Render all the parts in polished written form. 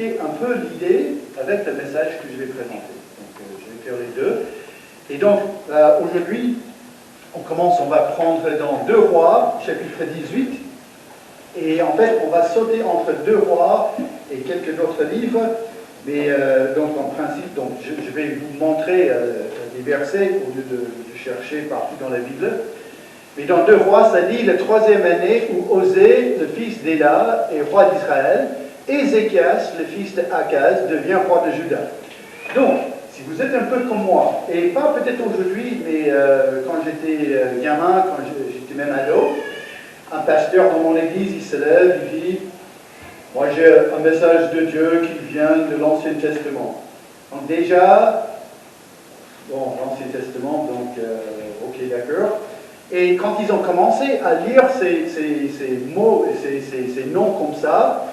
expliquer un peu l'idée avec le message que je vais présenter. Donc, je vais faire les deux. Et donc, aujourd'hui, on va prendre dans 2 Rois, chapitre 18. Et en fait, on va sauter entre 2 Rois et quelques autres livres. Mais donc, en principe, donc, je vais vous montrer les versets au lieu de chercher partout dans la Bible. Mais dans 2 Rois, ça dit la 3e année où Osée, le fils d'Éla, est roi d'Israël, Ézéchias, le fils d'Akaz, devient roi de Juda. Donc, si vous êtes un peu comme moi, et pas peut-être aujourd'hui, mais quand j'étais gamin, quand j'étais même ado, un pasteur dans mon église, il se lève, il dit « Moi j'ai un message de Dieu qui vient de l'Ancien Testament. » Donc déjà, bon, l'Ancien Testament, donc ok, d'accord. Et quand ils ont commencé à lire ces mots, ces noms comme ça,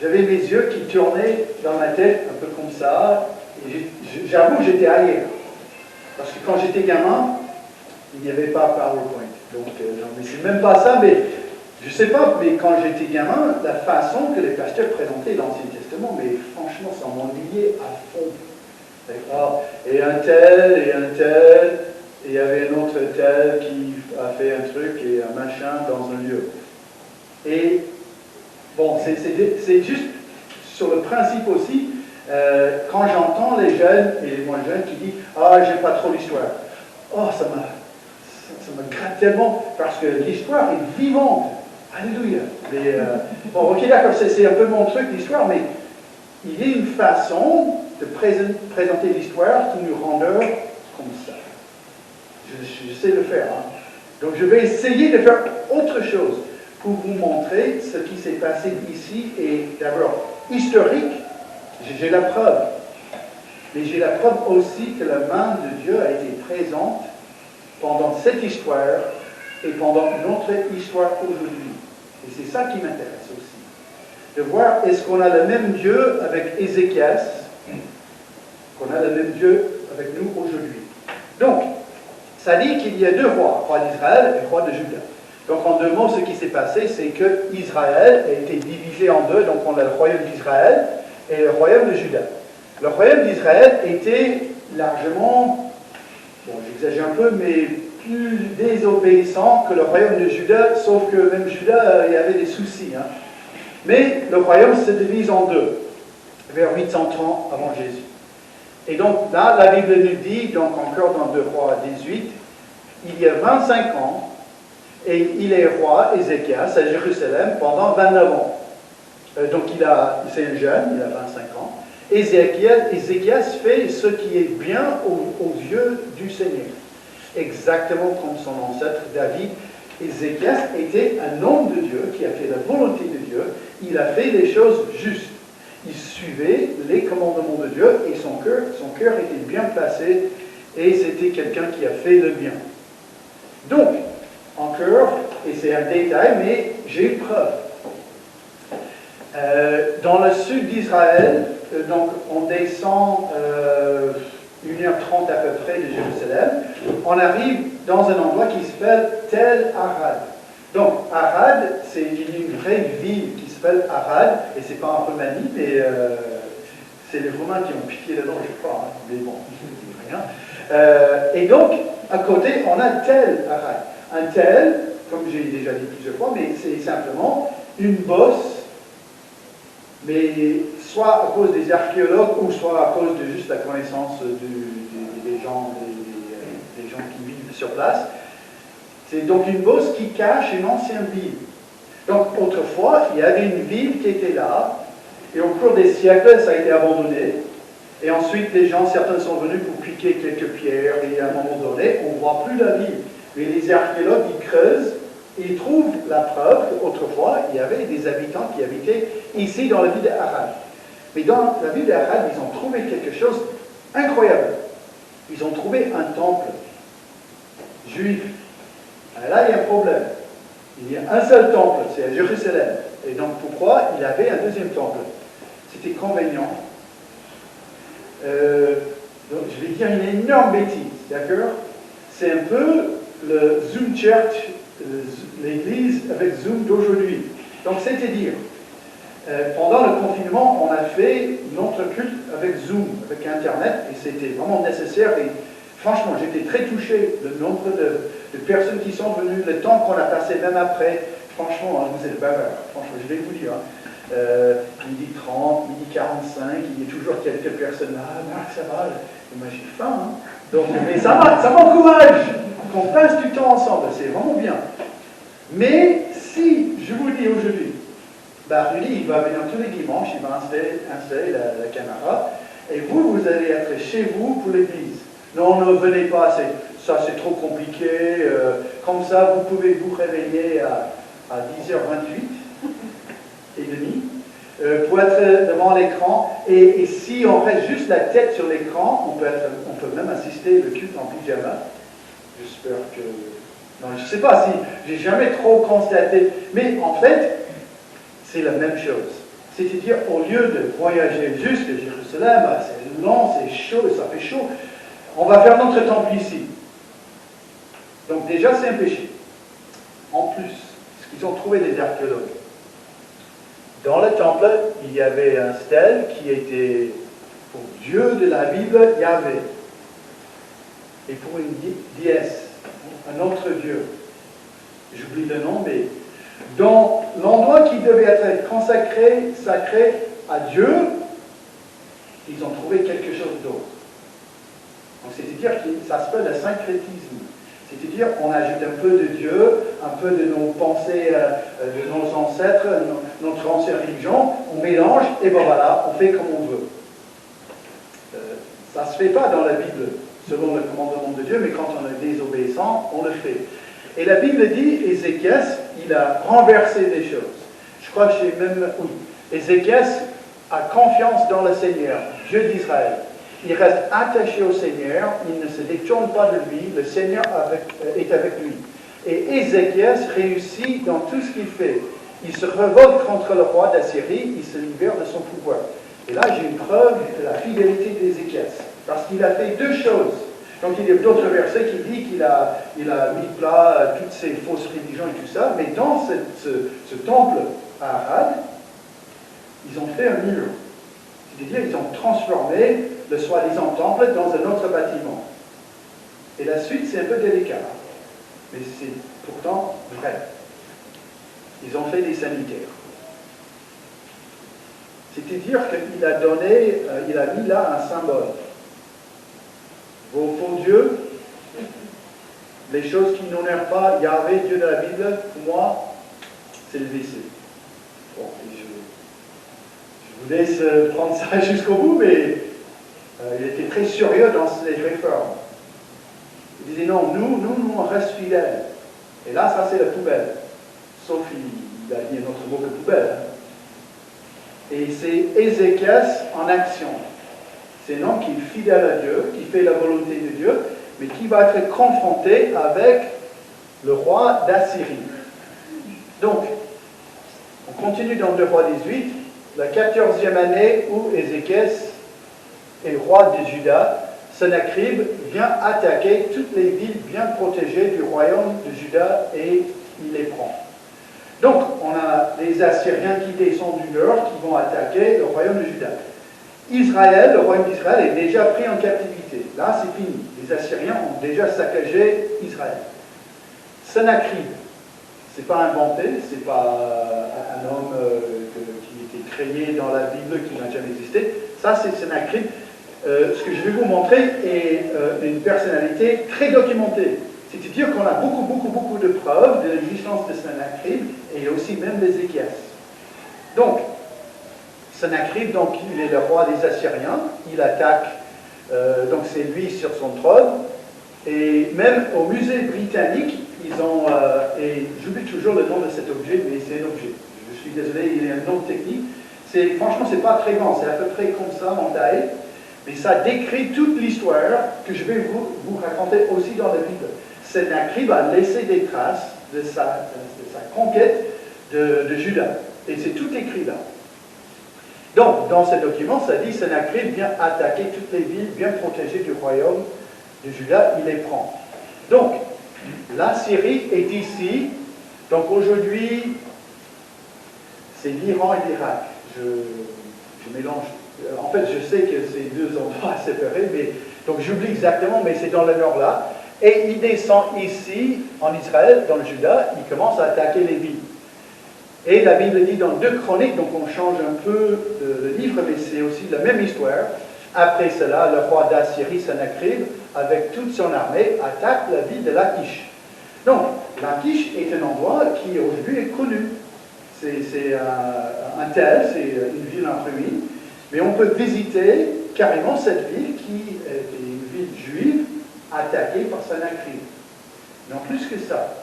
j'avais mes yeux qui tournaient dans ma tête un peu comme ça, et j'avoue j'étais ailleurs. Parce que quand j'étais gamin, il n'y avait pas PowerPoint. Donc, je ne sais même pas ça, mais je ne sais pas, mais quand j'étais gamin, la façon que les pasteurs présentaient l'Ancien Testament, mais franchement, ça m'ennuyait à fond. D'accord. Et un tel, et il y avait un autre tel qui a fait un truc et un machin dans un lieu. Et bon, c'est juste sur le principe aussi, quand j'entends les jeunes et les moins jeunes qui disent « Ah, j'aime pas trop l'histoire ». Oh, ça me gratte tellement, parce que l'histoire est vivante. Alléluia. Mais, bon, ok, d'accord, c'est un peu mon truc, l'histoire, mais il y a une façon de présenter l'histoire qui nous rend heureux comme ça. Je sais le faire. Hein. Donc je vais essayer de faire autre chose pour vous montrer ce qui s'est passé ici. Et d'abord, historique, j'ai la preuve. Mais j'ai la preuve aussi que la main de Dieu a été présente pendant cette histoire et pendant une autre histoire aujourd'hui. Et c'est ça qui m'intéresse aussi. De voir, est-ce qu'on a le même Dieu avec Ézéchias, qu'on a le même Dieu avec nous aujourd'hui. Donc, ça dit qu'il y a 2 rois, roi d'Israël et roi de Juda. Donc, en 2 mots, ce qui s'est passé, c'est que Israël a été divisé en 2. Donc, on a le royaume d'Israël et le royaume de Juda. Le royaume d'Israël était largement, bon, j'exagère un peu, mais plus désobéissant que le royaume de Juda, sauf que même Juda, il y avait des soucis. Hein. Mais le royaume se divise en 2, vers 830 avant Jésus. Et donc là, la Bible nous dit, donc encore dans 2 Rois 18, il y a 25 ans, et il est roi, Ézéchias, à Jérusalem pendant 29 ans. Donc c'est un jeune, il a 25 ans. Ézéchias fait ce qui est bien aux yeux du Seigneur. Exactement comme son ancêtre David, Ézéchias était un homme de Dieu qui a fait la volonté de Dieu. Il a fait les choses justes. Il suivait les commandements de Dieu et son cœur était bien placé et c'était quelqu'un qui a fait le bien. Donc, encore, et c'est un détail, mais j'ai une preuve. Dans le sud d'Israël, donc on descend 1h30 à peu près de Jérusalem, on arrive dans un endroit qui s'appelle Tel Arad. Donc Arad, c'est une vraie ville qui s'appelle Arad, et c'est pas en Roumanie, mais c'est les Romains qui ont piqué le nom, je crois, hein, mais bon, rien. Et donc, à côté, on a Tel Arad. Un tel, comme j'ai déjà dit plusieurs fois, mais c'est simplement une bosse, mais soit à cause des archéologues ou soit à cause de juste la connaissance des gens qui vivent sur place. C'est donc une bosse qui cache une ancienne ville. Donc autrefois, il y avait une ville qui était là, et au cours des siècles, ça a été abandonné. Et ensuite, certains sont venus pour piquer quelques pierres, et à un moment donné, on ne voit plus la ville. Mais les archéologues, ils creusent, et ils trouvent la preuve qu'autrefois, il y avait des habitants qui habitaient ici dans la ville d'Arad. Mais dans la ville d'Arad, ils ont trouvé quelque chose d'incroyable. Ils ont trouvé un temple juif. Alors là, il y a un problème. Il y a un seul temple, c'est à Jérusalem. Et donc, pourquoi il avait un deuxième temple? C'était convenient. Donc, je vais dire une énorme bêtise, d'accord? C'est un peu le Zoom Church, l'église avec Zoom d'aujourd'hui. Donc, c'est-à-dire, Pendant le confinement, on a fait notre culte avec Zoom, avec Internet, et c'était vraiment nécessaire. Et franchement, j'étais très touché, le nombre de personnes qui sont venues, le temps qu'on a passé même après. Franchement, hein, vous êtes bavards, franchement, je vais vous dire. Midi 30, midi 45, il y a toujours quelques personnes là. Ah, Marc, ça va? Et moi, j'ai faim. Hein. Donc, mais ça m'encourage qu'on passe du temps ensemble, c'est vraiment bien. Mais si je vous dis aujourd'hui, Rudy, il va venir tous les dimanches, il va installer la caméra, et vous allez être chez vous pour l'église. Non, ne venez pas, ça c'est trop compliqué, comme ça vous pouvez vous réveiller à 10h28 et demi, pour être devant l'écran, et si on reste juste la tête sur l'écran, on peut même assister le culte en pyjama. J'espère que... Non, je ne sais pas si j'ai jamais trop constaté, mais en fait, c'est la même chose. C'est-à-dire, au lieu de voyager jusqu'à Jérusalem, c'est long, c'est chaud, ça fait chaud, on va faire notre temple ici. Donc déjà, c'est un péché. En plus, ce qu'ils ont trouvé les archéologues, dans le temple, il y avait un stèle qui était pour Dieu de la Bible, Yahvé, et pour une déesse, un autre Dieu. J'oublie le nom, mais dans l'endroit qui devait être consacré, sacré à Dieu, ils ont trouvé quelque chose d'autre. Donc c'est-à-dire que ça s'appelle le syncrétisme. C'est-à-dire qu'on ajoute un peu de Dieu, un peu de nos pensées, de nos ancêtres, notre ancienne religion, on mélange, et ben voilà, on fait comme on veut. Ça ne se fait pas dans la Bible, selon le commandement de Dieu, mais quand on est désobéissant, on le fait. Et la Bible dit, Ézéchias, il a renversé des choses. Je crois que j'ai même... Oui. Ézéchias a confiance dans le Seigneur, Dieu d'Israël. Il reste attaché au Seigneur, il ne se détourne pas de lui, le Seigneur est avec lui. Et Ézéchias réussit dans tout ce qu'il fait. Il se révolte contre le roi d'Assyrie, il se libère de son pouvoir. Et là, j'ai une preuve de la fidélité d'Ézéchias, parce qu'il a fait deux choses. Donc il y a d'autres versets qui disent qu'il a mis plat toutes ces fausses religions et tout ça, mais dans ce temple à Arad, ils ont fait un mur. C'est-à-dire ils ont transformé le soi-disant temple dans un autre bâtiment. Et la suite, c'est un peu délicat, mais c'est pourtant vrai. Ils ont fait des sanitaires. C'est-à-dire qu'il a donné, il a mis là un symbole. Vos faux dieux, les choses qui n'honorent pas Yahvé, Dieu de la Bible, pour moi, c'est le WC. Bon, je vous laisse prendre ça jusqu'au bout, mais il était très sérieux dans ses réformes. Il disait non, nous, on reste fidèles. Et là, ça c'est la poubelle. Sauf il a dit un autre mot que poubelle. Et c'est Ézéchias en action. C'est un homme qui est fidèle à Dieu, qui fait la volonté de Dieu, mais qui va être confronté avec le roi d'Assyrie. Donc, on continue dans 2 Rois 18, la 14e année où Ézéchias est roi de Juda, Sennacherib vient attaquer toutes les villes bien protégées du royaume de Juda et il les prend. Donc, on a les Assyriens qui descendent du nord, qui vont attaquer le royaume de Juda. Israël, le royaume d'Israël, est déjà pris en captivité. Là, c'est fini. Les Assyriens ont déjà saccagé Israël. Sennacherib, c'est pas inventé, c'est pas un homme qui était créé dans la Bible, qui n'a jamais existé. Ça, c'est Sennacherib. Ce que je vais vous montrer est une personnalité très documentée. C'est-à-dire qu'on a beaucoup de preuves de l'existence de Sennacherib et aussi même d'Ézéchias. Donc, Sennacherib, donc, il est le roi des Assyriens, il attaque, donc c'est lui sur son trône, et même au musée britannique, ils ont, et j'oublie toujours le nom de cet objet, mais c'est un objet, je suis désolé, il est un nom technique, franchement c'est pas très grand, c'est à peu près comme ça en taille, mais ça décrit toute l'histoire que je vais vous raconter aussi dans la Bible. Sennacherib a laissé des traces de sa conquête de Juda, et c'est tout écrit là. Donc, dans ce document, ça dit Sennacherib vient attaquer toutes les villes bien protégées du royaume de Juda, il les prend. Donc, la Syrie est ici. Donc aujourd'hui, c'est l'Iran et l'Irak. je mélange. En fait, je sais que c'est deux endroits séparés, mais donc j'oublie exactement, mais c'est dans le nord là. Et il descend ici, en Israël, dans le Juda, il commence à attaquer les villes. Et la Bible dit dans 2 Chroniques, donc on change un peu le livre, mais c'est aussi la même histoire. Après cela, le roi d'Assyrie, Sennacherib, avec toute son armée, attaque la ville de Lachish. Donc, Lachish est un endroit qui aujourd'hui est connu. C'est un tel, c'est une ville en ruine, mais on peut visiter carrément cette ville qui est une ville juive attaquée par Sennacherib. Non plus que ça.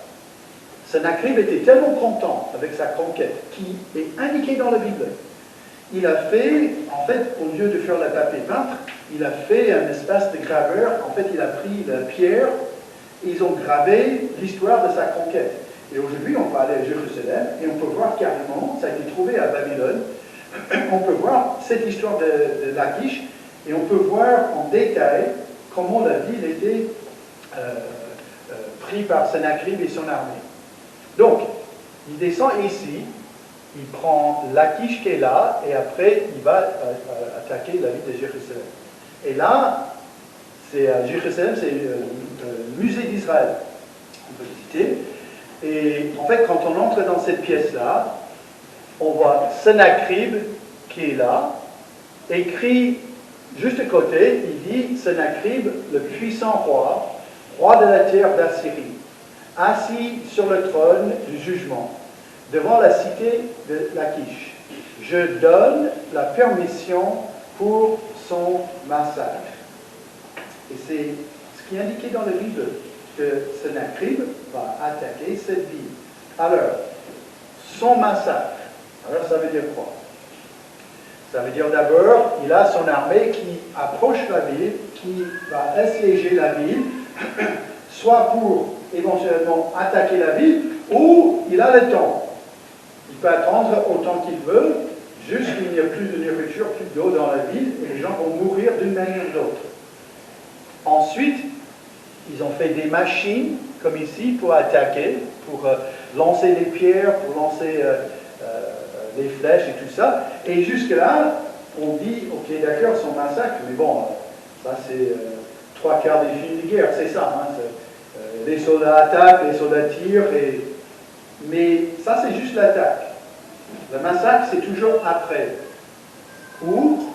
Sennacherib était tellement content avec sa conquête, qui est indiquée dans la Bible. Il a fait, en fait, au lieu de faire le papier peintre, il a fait un espace de graveur. En fait, il a pris la pierre et ils ont gravé l'histoire de sa conquête. Et aujourd'hui, on peut aller à Jérusalem et on peut voir carrément, ça a été trouvé à Babylone, on peut voir cette histoire de Lachish et on peut voir en détail comment la ville était prise par Sennacherib et son armée. Donc, il descend ici, il prend Lachish qui est là, et après, il va attaquer la ville de Jérusalem. Et là, c'est à Jérusalem, c'est le musée d'Israël. On peut visiter. Et en fait, quand on entre dans cette pièce-là, on voit Sennacherib qui est là, écrit juste à côté, il dit Sennacherib, le puissant roi, roi de la terre d'Assyrie, assis sur le trône du jugement, devant la cité de Lachish. Je donne la permission pour son massacre. Et c'est ce qui est indiqué dans la Bible, que Sennacherib va attaquer cette ville. Alors, son massacre, alors ça veut dire quoi? Ça veut dire d'abord, il a son armée qui approche la ville, qui va assiéger la ville, soit pour éventuellement attaquer la ville, ou il a le temps. Il peut attendre autant qu'il veut, jusqu'il n'y a plus de nourriture, plus d'eau dans la ville, et les gens vont mourir d'une manière ou d'autre. Ensuite, ils ont fait des machines, comme ici, pour attaquer, pour lancer des pierres, pour lancer les flèches et tout ça. Et jusque-là, on dit, ok, d'accord, son massacre, mais bon, ça c'est 3/4 des films de guerre, c'est ça. Hein, les soldats attaquent, les soldats tirent, mais ça c'est juste l'attaque. Le massacre, c'est toujours après. Ou,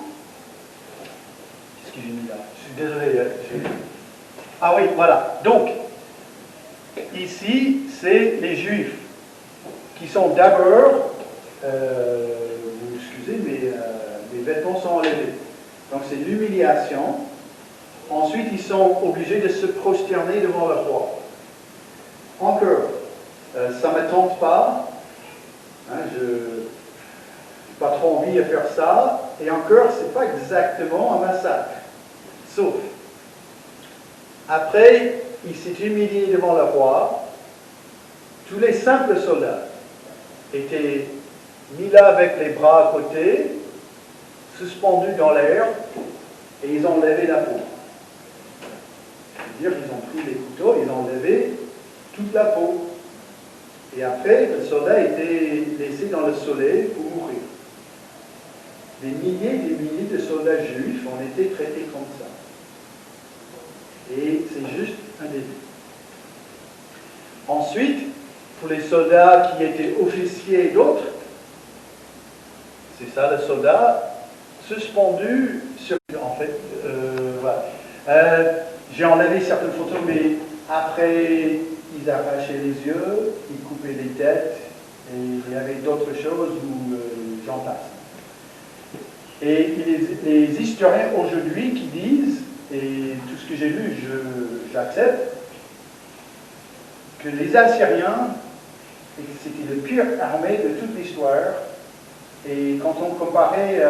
qu'est-ce que j'ai mis là? Je suis désolé. Ah oui, voilà. Donc, ici, c'est les Juifs qui sont d'abord, vous excusez, mais les vêtements sont enlevés. Donc c'est l'humiliation. Ensuite, ils sont obligés de se prosterner devant le roi. Encore, ça ne me tente pas. Hein, je n'ai pas trop envie de faire ça. Et encore, ce n'est pas exactement un massacre. Sauf, après, il s'est humilié devant le roi. Tous les simples soldats étaient mis là avec les bras à côté, suspendus dans l'air, et ils ont levé la peau. C'est-à-dire qu'ils ont pris les couteaux, ils ont levé toute la peau. Et après, le soldat était laissé dans le soleil pour mourir. Des milliers de soldats juifs ont été traités comme ça. Et c'est juste un début. Ensuite, pour les soldats qui étaient officiers et d'autres, c'est ça, le soldat suspendu sur... En fait, voilà. J'ai enlevé certaines photos, mais après, ils arrachaient les yeux, ils coupaient les têtes, et il y avait d'autres choses où j'en passe. Et les historiens aujourd'hui qui disent, et tout ce que j'ai lu, j'accepte, que les Assyriens, c'était la pire armée de toute l'histoire. Et quand on comparait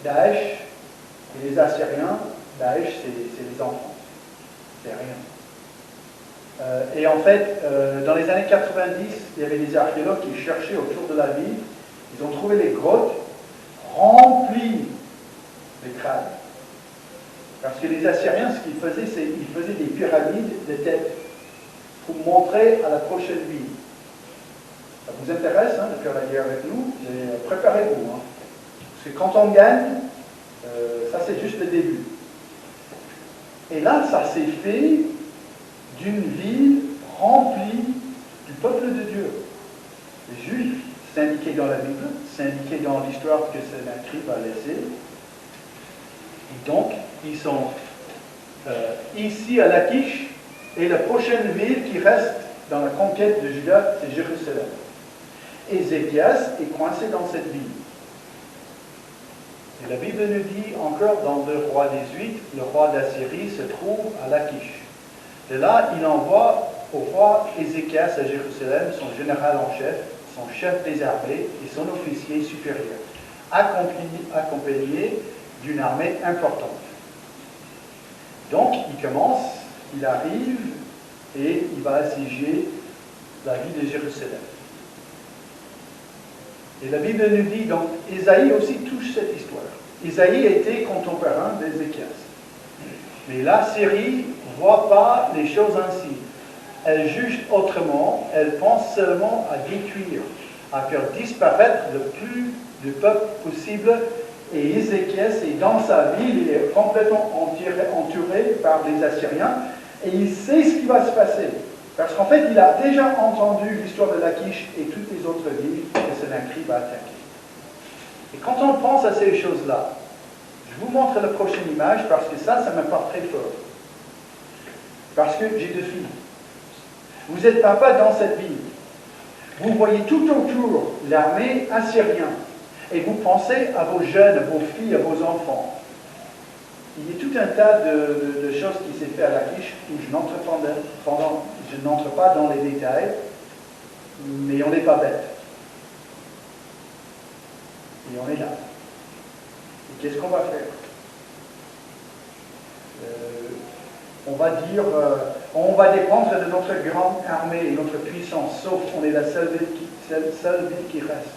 Daesh et les Assyriens, Daesh c'est les enfants, c'est rien. Et en fait, dans les années 90, il y avait des archéologues qui cherchaient autour de la ville, ils ont trouvé les grottes remplies de crânes. Parce que les Assyriens, ce qu'ils faisaient, c'est qu'ils faisaient des pyramides de têtes pour montrer à la prochaine ville. Ça vous intéresse de faire la guerre avec nous? Préparez-vous. Hein. Parce que quand on gagne, ça c'est juste le début. Et là, ça s'est fait d'une ville remplie du peuple de Dieu. Les Juifs, c'est indiqué dans la Bible, c'est indiqué dans l'histoire que Sennacherib a laissée. Et donc, ils sont ici à Lachish, et la prochaine ville qui reste dans la conquête de Juda, c'est Jérusalem. Ézéchias est coincé dans cette ville. Et la Bible nous dit encore dans 2 Rois 18, le roi d'Assyrie se trouve à Lachish. De là, il envoie au roi Ézéchias à Jérusalem son général en chef, son chef des armées et son officier supérieur, accompagné d'une armée importante. Donc, il commence, il arrive et il va assiéger la ville de Jérusalem. Et la Bible nous dit, donc, Ésaïe aussi touche cette histoire. Ésaïe était contemporain d'Ézéchias. Mais la Syrie ne voit pas les choses ainsi. Elle juge autrement, elle pense seulement à détruire, à faire disparaître le plus de peuple possible. Et Ézéchias est dans sa ville, il est complètement entouré par les Assyriens, et il sait ce qui va se passer. Parce qu'en fait, il a déjà entendu l'histoire de Lachish et toutes les autres villes que Sennacherib va attaquer. Et quand on pense à ces choses-là, je vous montre la prochaine image parce que ça me parle très fort. Parce que j'ai 2 filles. Vous êtes papa dans cette ville. Vous voyez tout autour l'armée assyrienne. Et vous pensez à vos jeunes, à vos filles, à vos enfants. Il y a tout un tas de choses qui s'est fait à Lachish où je n'entre pas dans les détails, mais on n'est pas bête. Et on est là. Et qu'est-ce qu'on va faire? On va dire, on va dépendre de notre grande armée et notre puissance, sauf qu'on est la seule ville qui reste.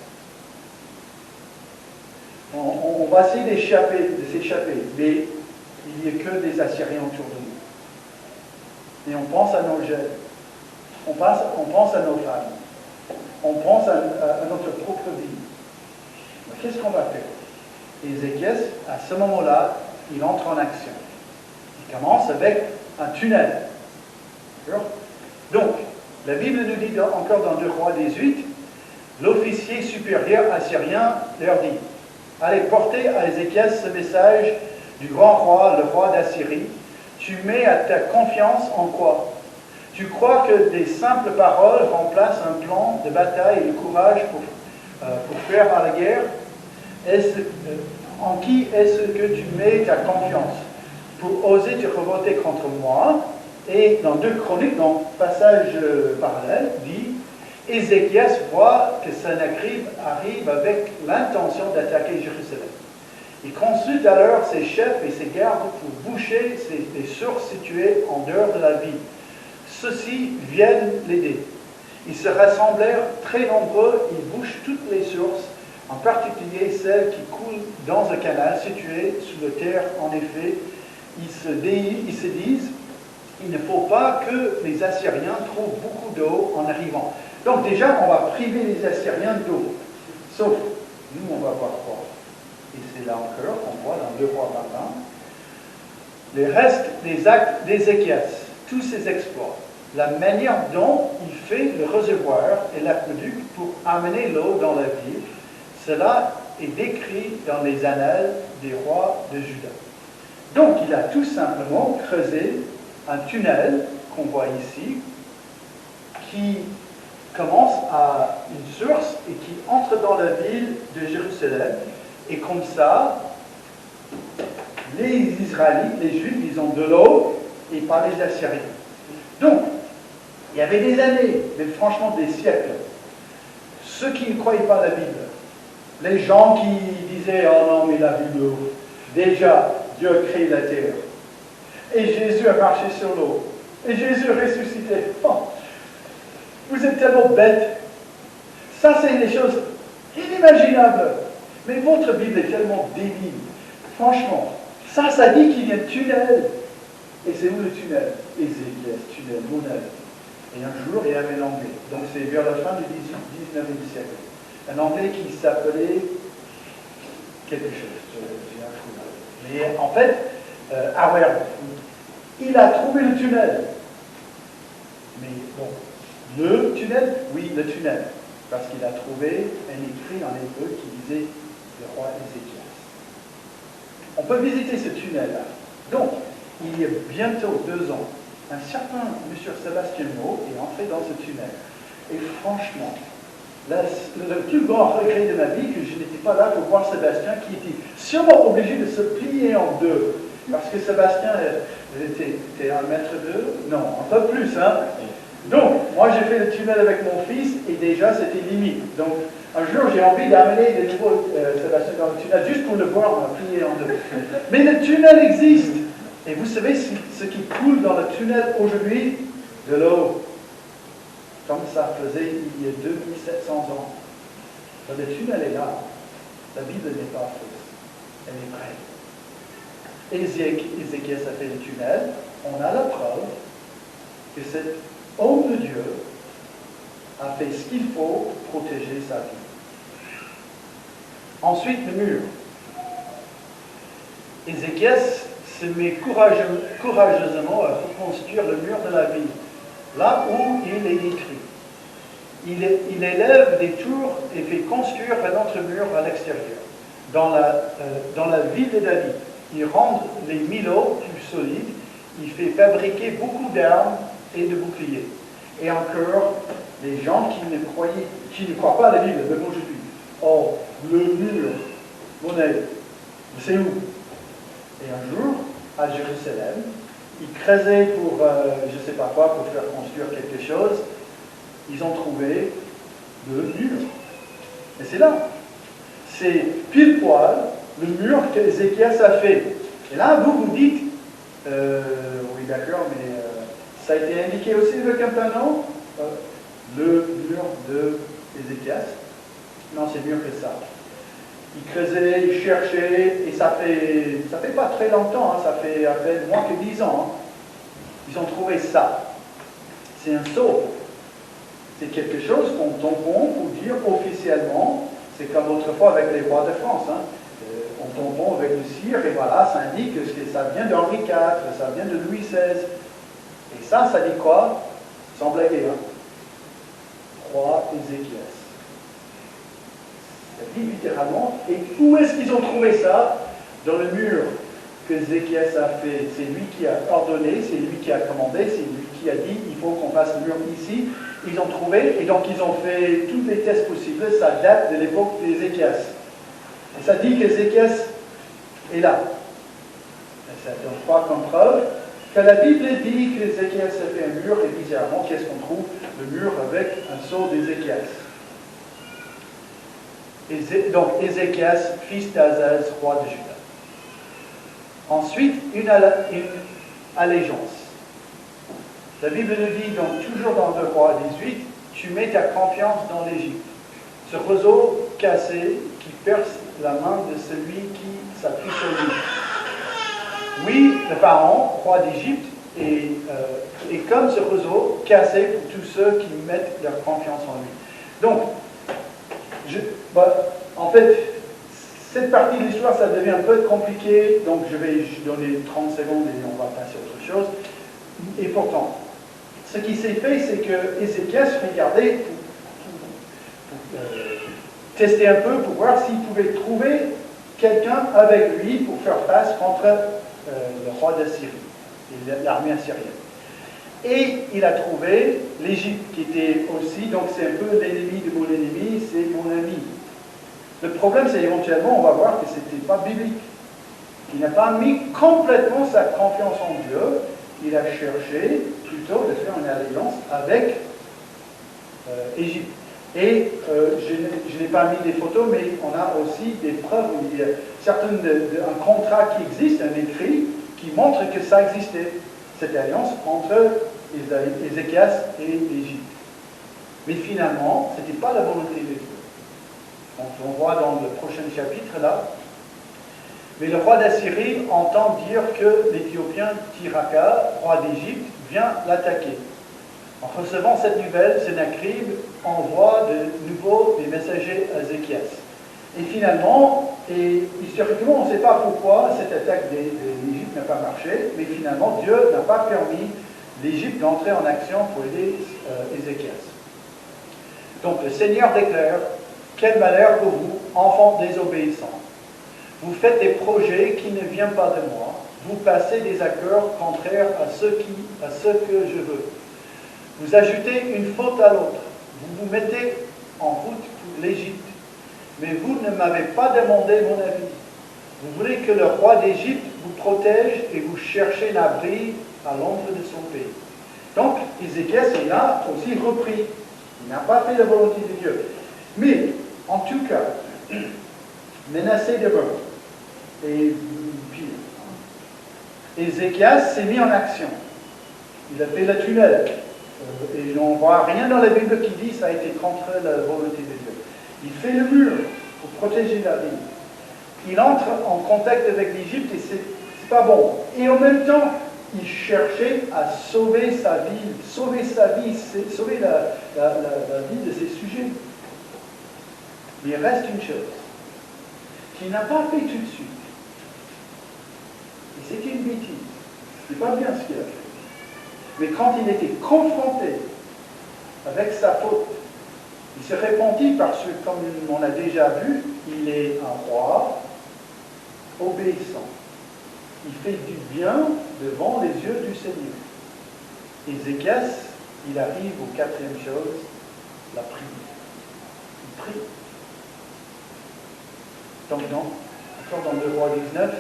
On va essayer de s'échapper, mais il n'y a que des Assyriens autour de nous. Et on pense à nos jeunes, on pense à nos femmes, on pense à notre propre vie. Mais qu'est-ce qu'on va faire? Ézéchias, à ce moment-là, il entre en action. Il commence avec un tunnel. Donc, la Bible nous dit encore dans 2 Rois 18, l'officier supérieur assyrien leur dit: allez porter à Ézéchias ce message du grand roi, le roi d'Assyrie. Tu mets à ta confiance en quoi? Tu crois que des simples paroles remplacent un plan de bataille et de courage pour faire la guerre? En qui est-ce que tu mets ta confiance pour oser te révolter contre moi? Et dans 2 Chroniques, dans passage parallèle, dit: Ézéchias voit que Sennacherib arrive avec l'intention d'attaquer Jérusalem. Il consulte alors ses chefs et ses gardes pour boucher les sources situées en dehors de la ville. Ceux-ci viennent l'aider. Ils se rassemblèrent très nombreux, ils bouchent toutes les sources, en particulier celles qui coulent dans un canal situé sous la terre. En effet, ils se disent: il ne faut pas que les Assyriens trouvent beaucoup d'eau en arrivant. Donc déjà, on va priver les Assyriens d'eau. Sauf, nous, on va voir quoi. Et c'est là encore qu'on voit dans 2 Rois 21, les restes des actes d'Ézéchias, tous ses exploits, la manière dont il fait le réservoir et l'aqueduc pour amener l'eau dans la ville, cela est décrit dans les annales des rois de Juda. Donc, il a tout simplement creusé un tunnel qu'on voit ici, qui commence à une source et qui entre dans la ville de Jérusalem. Et comme ça, les Israélites, les Juifs, ils ont de l'eau et pas les Assyriens. Donc, il y avait des années, mais franchement des siècles, ceux qui ne croyaient pas la Bible, les gens qui disaient: oh non, mais la Bible, déjà, Dieu a créé la terre. Et Jésus a marché sur l'eau. Et Jésus a ressuscité. Oh, vous êtes tellement bêtes. Ça, c'est des choses inimaginables. Mais votre Bible est tellement débile. Franchement, ça dit qu'il y a un tunnel. Et c'est où le tunnel? Ézéchias, tunnel, monade. Et un jour, il y avait l'anglais. Donc c'est vers la fin du 19e siècle. Un anglais qui s'appelait quelque chose. J'ai un trou là. Mais en fait, il a trouvé le tunnel. Mais bon, le tunnel, oui, le tunnel. Parce qu'il a trouvé un écrit en hébreu qui disait le roi Ézéchias. On peut visiter ce tunnel-là. Donc, il y a bientôt 2 ans, un certain M. Sébastien Maud est entré dans ce tunnel. Et franchement, le plus grand regret de ma vie, que je n'étais pas là pour voir Sébastien, qui était sûrement obligé de se plier en deux. Parce que Sébastien était 1,2 mètre, non, un peu plus, hein. Donc, moi j'ai fait le tunnel avec mon fils, et déjà c'était limite. Donc, un jour j'ai envie d'amener de nouveau Sébastien dans le tunnel, juste pour le voir plier en deux. Mais le tunnel existe. Et vous savez ce qui coule dans le tunnel aujourd'hui? De l'eau. Comme ça faisait il y a 2700 ans. Le tunnel est là. La Bible n'est pas fausse. Elle est vraie. Ézéchias a fait le tunnel. On a la preuve que cet homme de Dieu a fait ce qu'il faut pour protéger sa vie. Ensuite, le mur. Ézéchias se met courageusement à reconstruire le mur de la ville, là où il est détruit. Il élève des tours et fait construire un autre mur à l'extérieur, dans la ville de David. Il rend les milos plus solides, il fait fabriquer beaucoup d'armes et de boucliers. Et encore, les gens qui ne croient pas à la Bible, même aujourd'hui, oh, le mur, monnaie, c'est où? Et un jour, à Jérusalem, ils creusaient pour, je ne sais pas quoi, pour faire construire quelque chose. Ils ont trouvé le mur. Et c'est là. C'est pile poil le mur qu'Ézéchias a fait. Et là, vous vous dites, oui d'accord, mais ça a été indiqué aussi avec un panneau, le mur de Ézéchias. Non, c'est mieux que ça. Ils creusaient, ils cherchaient, et ça fait pas très longtemps, hein, ça fait à peine moins que 10 ans. Hein. Ils ont trouvé ça. C'est un sceau. C'est quelque chose qu'on tampon pour dire officiellement, c'est comme autrefois avec les rois de France. Hein. On tampon avec le cire, et voilà, ça indique que ça vient d'Henri IV, ça vient de Louis XVI. Et ça dit quoi? Sans blaguer, hein. Roi Ézéchias. Ça dit littéralement. Et où est-ce qu'ils ont trouvé ça? Dans le mur que Ézéchias a fait. C'est lui qui a ordonné, c'est lui qui a commandé, c'est lui qui a dit il faut qu'on fasse le mur ici. Ils ont trouvé, et donc ils ont fait tous les tests possibles. Ça date de l'époque d'Ézéchias. Et ça dit qu'Ézéchias est là. Et ça donne quoi comme preuve? Que la Bible dit qu'Ézéchias a fait un mur, et bizarrement, qu'est-ce qu'on trouve? Le mur avec un sceau d'Ézéchias. Donc Ézéchias, fils d'Azaz, roi de Juda. Ensuite, une allégeance. La Bible nous dit, donc toujours dans 2 Rois 18, tu mets ta confiance dans l'Égypte. Ce roseau cassé qui perce la main de celui qui s'appuie sur lui. Oui, le pharaon, roi d'Égypte, est comme ce roseau cassé pour tous ceux qui mettent leur confiance en lui. Donc, en fait, cette partie de l'histoire, ça devient un peu compliqué, donc je vais donner 30 secondes et on va passer à autre chose. Et pourtant, ce qui s'est fait, c'est que Ézéchias regardait pour tester un peu, pour voir s'il pouvait trouver quelqu'un avec lui pour faire face contre le roi d'Assyrie et l'armée assyrienne. Et il a trouvé l'Égypte qui était aussi, donc c'est un peu l'ennemi de mon ennemi, c'est mon ami. Le problème, c'est éventuellement, on va voir que ce n'était pas biblique. Il n'a pas mis complètement sa confiance en Dieu, il a cherché plutôt de faire une alliance avec Égypte. Et je n'ai pas mis des photos, mais on a aussi des preuves où il y a un contrat qui existe, un écrit, qui montre que ça existait, cette alliance entre Ézéchias et l'Égypte. Mais finalement, ce n'était pas la volonté de Dieu. On voit dans le prochain chapitre là. Mais le roi d'Assyrie entend dire que l'Éthiopien Tirhaka, roi d'Égypte, vient l'attaquer. En recevant cette nouvelle, Sennacherib envoie de nouveau des messagers à Ézéchias. Et finalement, Et historiquement, on ne sait pas pourquoi cette attaque d'Égypte n'a pas marché, mais finalement, Dieu n'a pas permis l'Égypte d'entrer en action pour aider Ézéchias. Donc le Seigneur déclare, quel malheur pour vous, enfants désobéissants. Vous faites des projets qui ne viennent pas de moi. Vous passez des accords contraires à ce que je veux. Vous ajoutez une faute à l'autre. Vous vous mettez en route pour l'Égypte. Mais vous ne m'avez pas demandé mon avis. Vous voulez que le roi d'Égypte vous protège et vous cherchez l'abri à l'ombre de son pays. Donc, Ézéchias est là aussi repris. Il n'a pas fait la volonté de Dieu. Mais, en tout cas, menacé de mort. Et puis, Ézéchias s'est mis en action. Il a fait le tunnel. Et on ne voit rien dans la Bible qui dit que ça a été contre la volonté de Dieu. Il fait le mur pour protéger la ville. Il entre en contact avec l'Égypte et c'est pas bon. Et en même temps, il cherchait à sauver sa ville, sauver la vie de ses sujets. Mais il reste une chose qu'il n'a pas fait tout de suite. Et c'était une bêtise. C'est pas bien ce qu'il a fait. Mais quand il était confronté avec sa faute, il se répandit parce que, comme on a déjà vu, il est un roi obéissant. Il fait du bien devant les yeux du Seigneur. Ézéchias, il arrive au quatrième chose, la prière. Il prie. Donc, encore dans 2 Rois 19,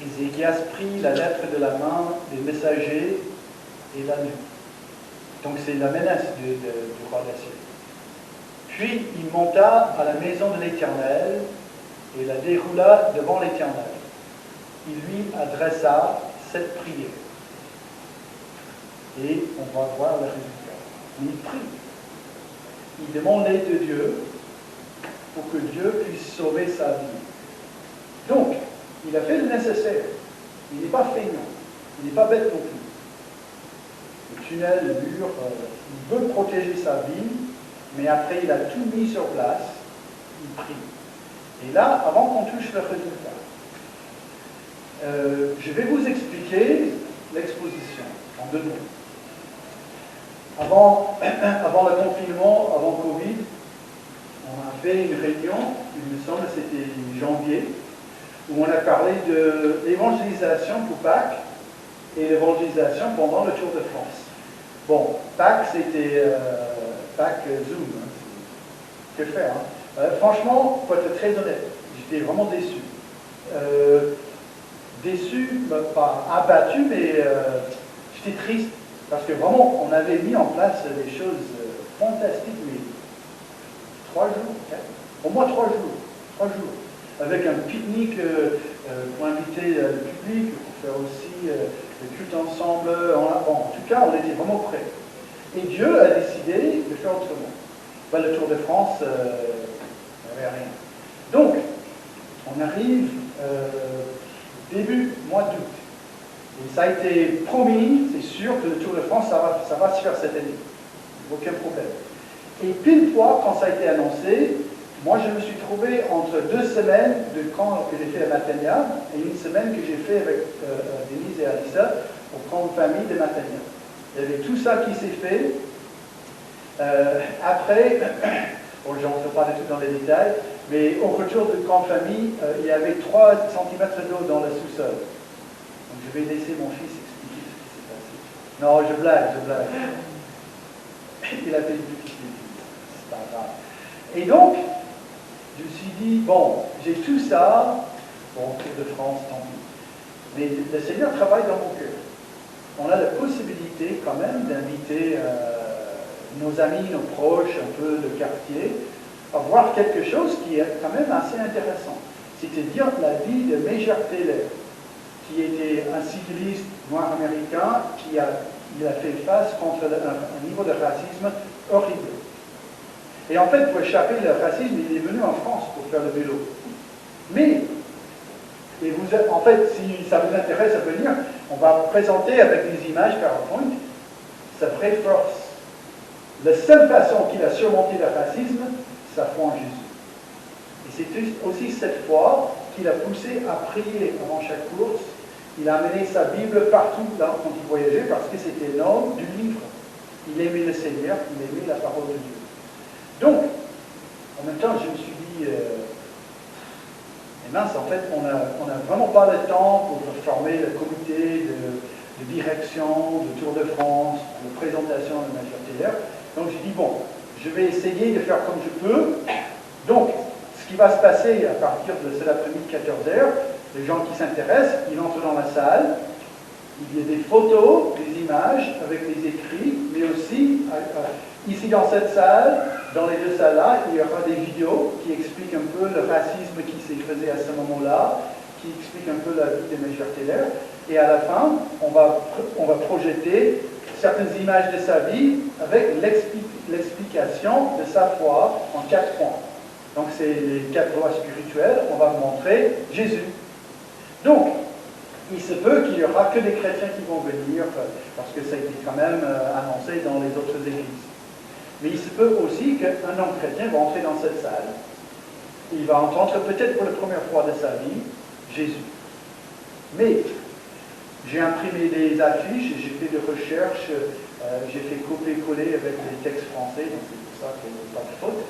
Ézéchias prit la lettre de la main des messagers et la lut. Donc, c'est la menace du roi d'Assur. Puis, il monta à la maison de l'Éternel et la déroula devant l'Éternel. Il lui adressa cette prière. Et on va voir le résultat. Il prie. Il demande l'aide de Dieu pour que Dieu puisse sauver sa vie. Donc, il a fait le nécessaire. Il n'est pas feignant. Il n'est pas bête non plus. Le tunnel, le mur, il veut protéger sa vie, mais après il a tout mis sur place. Il prie. Et là, avant qu'on touche le résultat, je vais vous expliquer l'exposition en 2 mots. Avant le confinement, avant Covid, on a fait une réunion, il me semble que c'était janvier, où on a parlé de l'évangélisation pour Pâques et l'évangélisation pendant le Tour de France. Bon, Pâques, c'était Pâques Zoom. Hein. Que faire hein. Franchement, pour être très honnête, j'étais vraiment déçu. Déçu, pas abattu, mais j'étais triste. Parce que vraiment, on avait mis en place des choses fantastiques, mais 3 jours, 4, au moins 3 jours. 3 jours. Avec un pique-nique pour inviter le public, pour faire aussi le culte ensemble. En tout cas, on était vraiment prêts. Et Dieu a décidé de faire autrement. Le Tour de France, il n'y avait rien. Donc, on arrive début mois d'août. Et ça a été promis, c'est sûr que le Tour de France, ça va se faire cette année. Aucun problème. Et pile poil, quand ça a été annoncé, moi je me suis trouvé entre 2 semaines de camp que j'ai fait à Matania et une semaine que j'ai fait avec Denise et Alissa au camp de famille de Matania. Il y avait tout ça qui s'est fait. Après, bon, je n'entre pas du tout dans les détails, mais au retour du camp de famille, il y avait 3 cm d'eau dans le sous-sol. Donc je vais laisser mon fils expliquer ce qui s'est passé. Non, je blague. Il a fait une petite bêtise, c'est pas grave. Et donc, je me suis dit, bon, j'ai tout ça, bon, Tour de France, tant pis. Mais le Seigneur travaille dans mon cœur. On a la possibilité quand même d'inviter nos amis, nos proches, un peu le quartier, à voir quelque chose qui est quand même assez intéressant. C'est-à-dire la vie de Major Taylor, qui était un cycliste noir américain qui a fait face contre un niveau de racisme horrible. Et en fait, pour échapper au racisme, il est venu en France pour faire le vélo. Mais, en fait, si ça vous intéresse à venir, on va présenter avec des images PowerPoint sa vraie force. La seule façon qu'il a surmonté le racisme, sa foi en Jésus. Et c'est aussi cette foi qui l'a poussé à prier avant chaque course. Il a amené sa Bible partout là quand il voyageait parce que c'était l'homme du livre. Il aimait le Seigneur, il aimait la parole de Dieu. Donc, en même temps, je me suis dit, mince, en fait, on n'a vraiment pas le temps pour former le comité de direction, de Tour de France, de présentation de Major Taylor. Donc j'ai dit, bon, je vais essayer de faire comme je peux. Donc, ce qui va se passer à partir de cet après-midi 14h, les gens qui s'intéressent, ils entrent dans la salle, il y a des photos, des images avec les écrits, mais aussi, ici dans cette salle, dans les deux salles-là, il y aura des vidéos qui expliquent un peu le racisme qui s'est fait à ce moment-là, qui expliquent un peu la vie de Major Taylor, et à la fin, on va projeter certaines images de sa vie avec l'explication de sa foi en 4 points. Donc c'est les 4 lois spirituelles, on va montrer Jésus. Donc, il se peut qu'il n'y aura que des chrétiens qui vont venir, parce que ça a été quand même annoncé dans les autres églises. Mais il se peut aussi qu'un homme chrétien va entrer dans cette salle. Il va entendre peut-être pour la première fois de sa vie Jésus. Mais j'ai imprimé des affiches, j'ai fait des recherches, j'ai fait copier-coller avec les textes français, donc c'est pour ça qu'il n'y a pas de faute.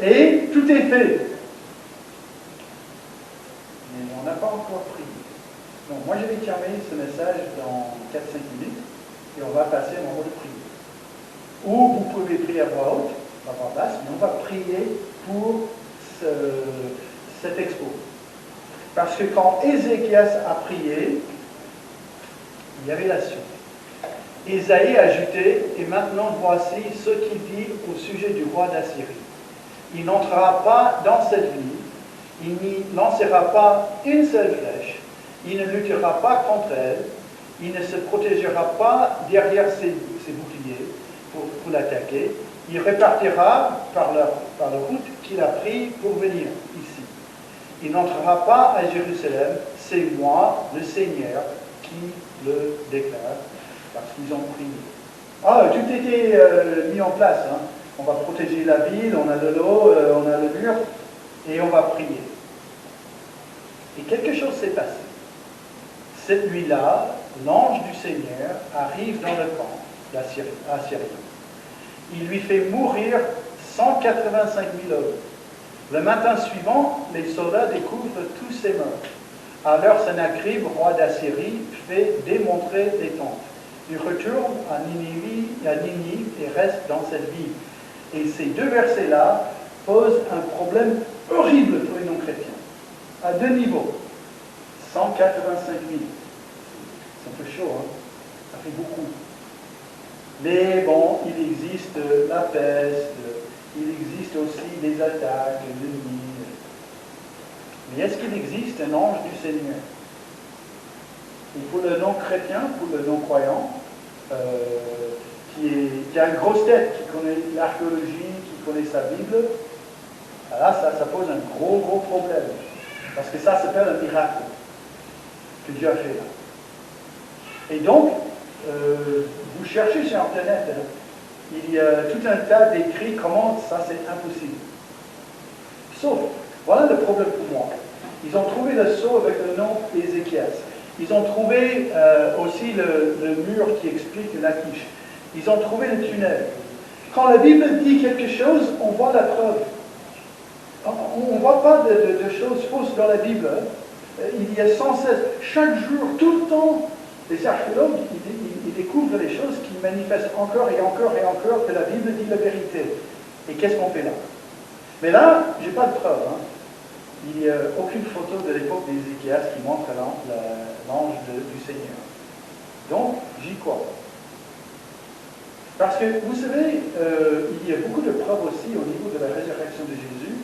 Et tout est fait. Mais on n'a pas encore prié. Donc moi je vais terminer ce message dans 4-5 minutes et on va passer à un moment de prière. Ou vous pouvez prier à voix haute, à voix basse, mais on va prier pour cet expo. Parce que quand Ézéchias a prié, il y avait la suite. Ésaïe a ajouté, et maintenant voici ce qu'il dit au sujet du roi d'Assyrie. Il n'entrera pas dans cette ville, il n'y lancera pas une seule flèche, il ne luttera pas contre elle, il ne se protégera pas derrière ses boucliers pour l'attaquer, il repartira par la route qu'il a prise pour venir ici. Il n'entrera pas à Jérusalem, c'est moi, le Seigneur, qui le déclare, parce qu'ils ont prié. Ah, tout était mis en place. Hein. On va protéger la ville, on a de l'eau, on a le mur, et on va prier. Et quelque chose s'est passé. Cette nuit-là, l'ange du Seigneur arrive dans le camp assyrien. Il lui fait mourir 185 000 hommes. Le matin suivant, les soldats découvrent tous ces morts. Alors Sennacherib, roi d'Assyrie, fait démontrer les tentes. Il retourne à Ninive et reste dans cette ville. Et ces 2 versets-là posent un problème horrible pour les non-chrétiens, à 2 niveaux. 185 000. C'est un peu chaud, hein? Ça fait beaucoup. Mais bon, il existe la peste, il existe aussi des attaques, l'ennemi. Mais est-ce qu'il existe un ange du Seigneur? Et pour le non-chrétien, pour le non-croyant, qui a une grosse tête, qui connaît l'archéologie, qui connaît sa Bible, là, ça pose un gros problème. Parce que ça s'appelle un miracle que Dieu a fait là. Et donc, vous cherchez sur Internet, hein, il y a tout un tas d'écrits comment ça c'est impossible. Sauf, voilà le problème pour moi. Ils ont trouvé le sceau avec le nom Ézéchias. Ils ont trouvé aussi le mur qui explique l'affiche. Ils ont trouvé le tunnel. Quand la Bible dit quelque chose, on voit la preuve. On ne voit pas de choses fausses dans la Bible. Hein. Il y a sans cesse, chaque jour, tout le temps, les archéologues, ils découvrent des choses qui manifestent encore et encore et encore que la Bible dit la vérité. Et qu'est-ce qu'on fait là? Mais là, je n'ai pas de preuve. Hein. Il n'y a aucune photo de l'époque d'Ézéchias qui montre l'ange du Seigneur. Donc, j'y crois. Parce que, vous savez, il y a beaucoup de preuves aussi au niveau de la résurrection de Jésus,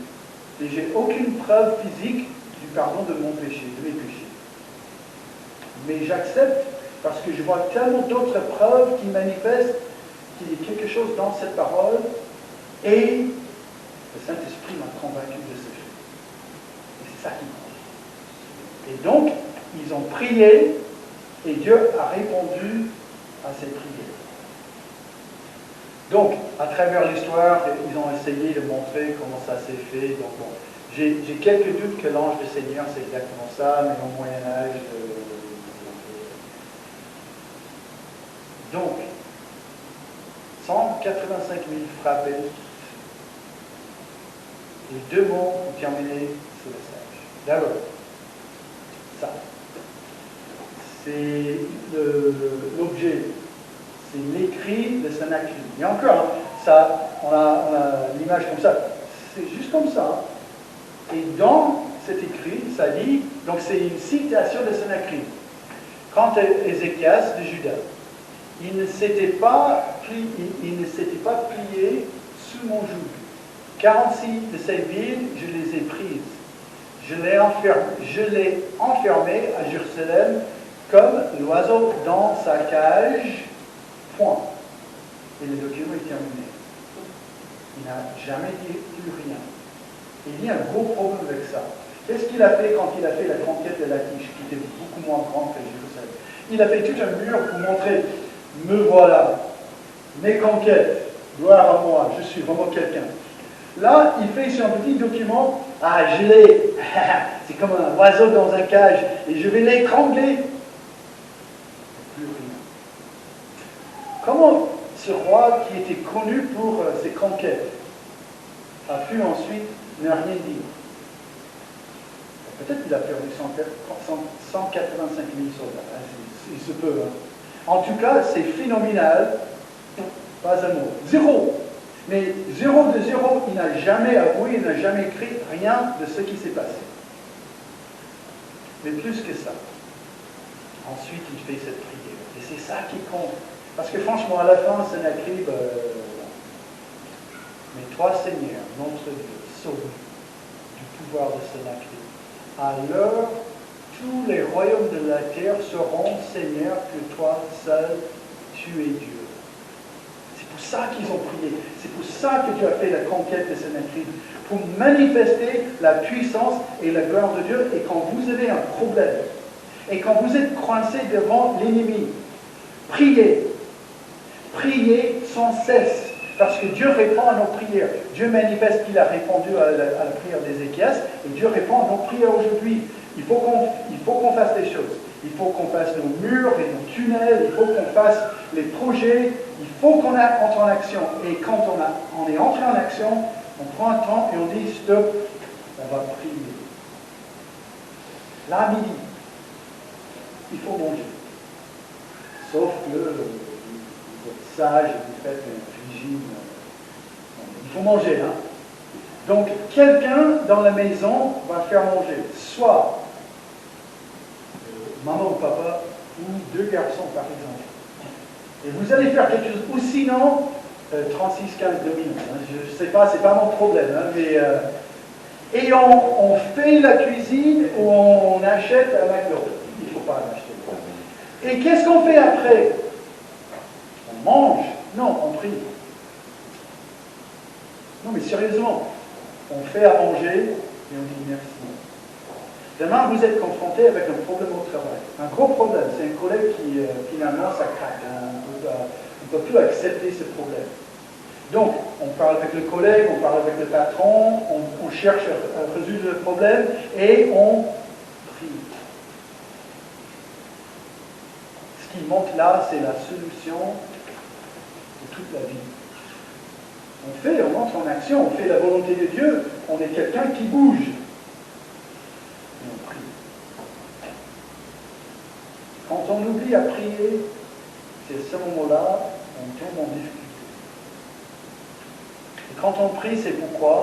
et j'ai aucune preuve physique du pardon de mon péché, de mes péchés. Mais j'accepte parce que je vois tellement d'autres preuves qui manifestent qu'il y a quelque chose dans cette parole, et le Saint-Esprit m'a convaincu de ce fait. Et c'est ça qui compte. Et donc, ils ont prié, et Dieu a répondu à ces prières. Donc, à travers l'histoire, ils ont essayé de montrer comment ça s'est fait. Donc, bon, j'ai quelques doutes que l'ange du Seigneur, c'est exactement ça, mais au Moyen-Âge... Donc, 185 000 frappés. Les deux mots ont terminé ce message. D'abord, ça. C'est l'objet, c'est l'écrit de Sennacherib. Et encore, ça, on a l'image comme ça. C'est juste comme ça. Et dans cet écrit, ça dit, donc c'est une citation de Sennacherib. Quant à Ézéchias de Juda, il ne s'était pas plié sous mon joug. 46 de ces villes, je les ai prises. Je l'ai enfermé à Jérusalem comme l'oiseau dans sa cage. Point. Et le document est terminé. Il n'a jamais dit rien. Il y a un gros problème avec ça. Qu'est-ce qu'il a fait quand il a fait la conquête de Lachish, qui était beaucoup moins grande que Jérusalem? Il a fait tout un mur pour montrer, me voilà, mes conquêtes, gloire à moi, je suis vraiment quelqu'un. Là, il fait sur un petit document, je l'ai, c'est comme un oiseau dans un cage, et je vais l'étrangler. Plus rien. Comment ce roi qui était connu pour ses conquêtes a pu ensuite ne rien dire? Peut-être qu'il a perdu 185 000 soldats, il se peut. Hein. En tout cas, c'est phénoménal, pas un mot. Zéro. Mais 0 de 0, il n'a jamais avoué, il n'a jamais écrit rien de ce qui s'est passé. Mais plus que ça. Ensuite, il fait cette prière. Et c'est ça qui compte. Parce que franchement, à la fin, Sennacherib, mais toi, Seigneur, notre Dieu, sauve du pouvoir de Sennacherib. Alors, tous les royaumes de la terre seront, Seigneur, que toi seul, tu es Dieu. C'est pour ça qu'ils ont prié. C'est pour ça que Dieu a fait la conquête de Sennacherib. Pour manifester la puissance et la gloire de Dieu. Et quand vous avez un problème, et quand vous êtes coincé devant l'ennemi, priez. Priez sans cesse. Parce que Dieu répond à nos prières. Dieu manifeste qu'il a répondu à la prière d'Ézéchias. Et Dieu répond à nos prières aujourd'hui. Il faut qu'on fasse des choses. Il faut qu'on fasse nos murs et nos tunnels. Il faut qu'on fasse les projets. Il faut qu'on entre en action. Et quand on est entré en action, on prend un temps et on dit stop, on va prier. Là, midi, il faut manger. Sauf que vous êtes sage et vous faites un régime. Il faut manger, hein. Donc, quelqu'un dans la maison va faire manger. Soit maman ou papa, ou deux garçons, par exemple. Et vous allez faire quelque chose. Ou sinon, 36, 15, 2000. Hein, je ne sais pas, c'est pas mon problème. Hein, mais, et on fait la cuisine ou on achète un McDo. Il ne faut pas l'acheter. Et qu'est-ce qu'on fait après? On mange? Non, on prie. Non, mais sérieusement, on fait à manger et on dit merci. Demain, vous êtes confronté avec un problème au travail. Un gros problème. C'est un collègue qui, finalement, ça craque. Hein. On ne peut plus accepter ce problème. Donc, on parle avec le collègue, on parle avec le patron, on cherche à résoudre le problème et on prie. Ce qui montre là, c'est la solution de toute la vie. On entre en action, on fait la volonté de Dieu, on est quelqu'un qui bouge. Et on prie. Quand on oublie à prier, c'est à ce moment-là, on tombe en difficulté. Et quand on prie, c'est pourquoi?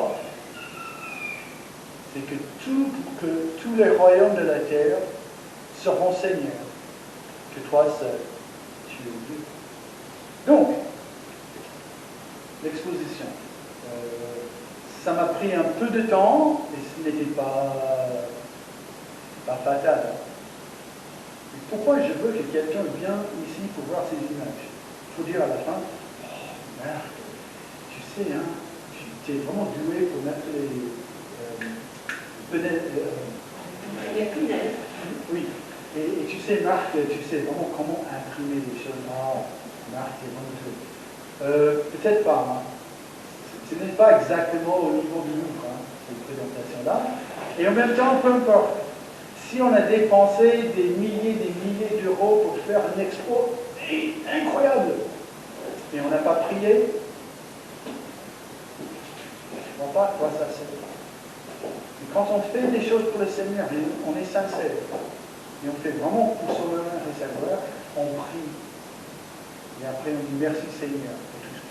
C'est que tous les royaumes de la terre seront seigneurs, que toi seul, tu es Dieu. Donc, l'exposition. Ça m'a pris un peu de temps, et ce n'était pas fatal. Et pourquoi je veux que quelqu'un vienne ici pour voir ces images? Il faut dire à la fin, oh, merde, tu sais, hein, tu es vraiment doué pour mettre les oui. Et tu sais, Marc, tu sais vraiment comment imprimer les choses. Ah, Marc est vraiment doué. Peut-être pas. Hein. Ce n'est pas exactement au niveau du Louvre, hein, cette présentation-là. Et en même temps, peu importe. Si on a dépensé des milliers d'euros pour faire une expo incroyable, et on n'a pas prié, je ne vois pas à quoi ça sert. Et quand on fait des choses pour le Seigneur, on est sincère, et on fait vraiment pour son honneur et sa gloire, on prie. Et après on dit merci Seigneur pour tout ce